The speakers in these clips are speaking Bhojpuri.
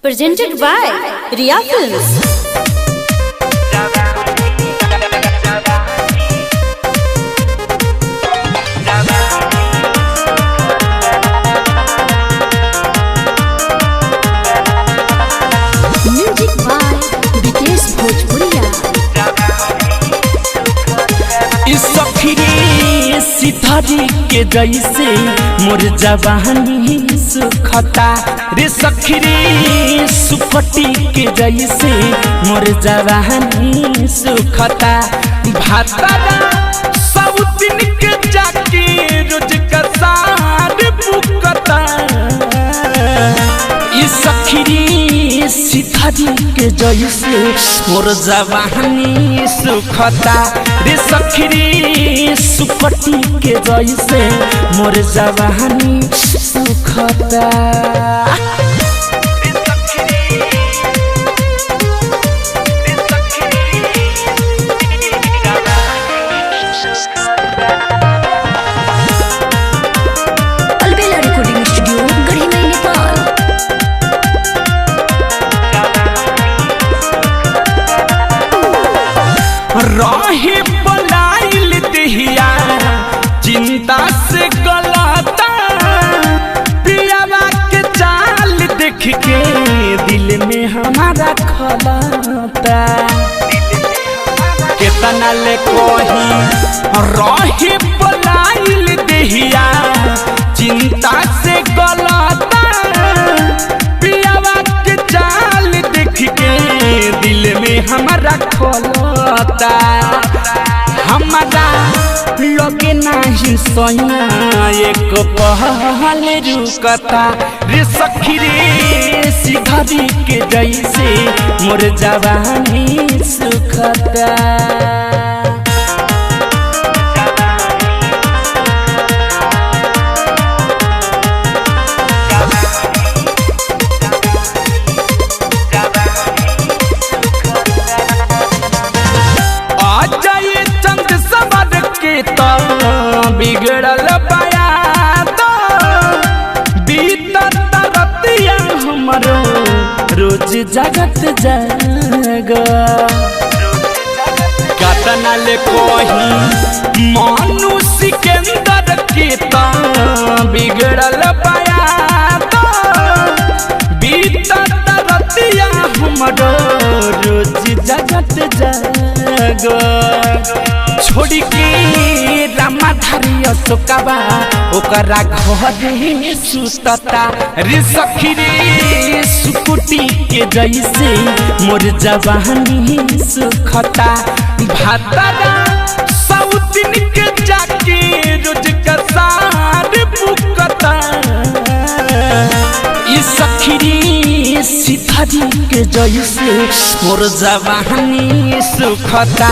Presented by Riya Films. Music by Vikesh Bhojpuria. सखी सितारी के जैसे मोर जवानी सुखता रे सखी सुखटी के जैसे मोर जवानी सुखता भातारा सब दिन के जाके रोज कसार बुकता सखी सितारी के जैसे मोर जवानी सुखता रे सखी सुखटी के जैसे मोर जवानी सुखता। अलबेला रिकॉर्डिंग स्टूडियो गढ़ी में नेपाल। रहे बलाइल दहिया चिंता से गलता पियावा के चाल देख के दिल में हमारा खलता केतना ले कोही रहे बलाइल दहिया चिंता से गलता पियावा के चाल देख के दिल में हमारा खलता हमारा लगे नहीं सोया एक पहल रुकता रे सखी रे सिधारी के जैसे मोर जवानी सुखता। बिगड़ल पाया तो बीतत रतिया हमरो रोज जगत जग कतना ले कोही मानु सिकंदर के तो बिगड़ल पाया तो बीतत रतिया हमरो रोज जगत जग छोड़ी के रामाधारी अशोकवा ओकरा घरे सुतता रे सखी रे सुकुटी के जैसे मोर जवानी सुखता भातारा सब दिन के जाके रोज कसार बुकता सखी रे सितारी के जैसे मोर जवानी सुखता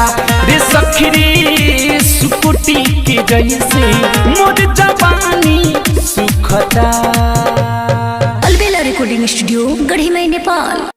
रे सखी रे सुकुटी के जैसे मोर जवानी सुखता। अलबेला रिकॉर्डिंग स्टूडियो गढ़ी में नेपाल।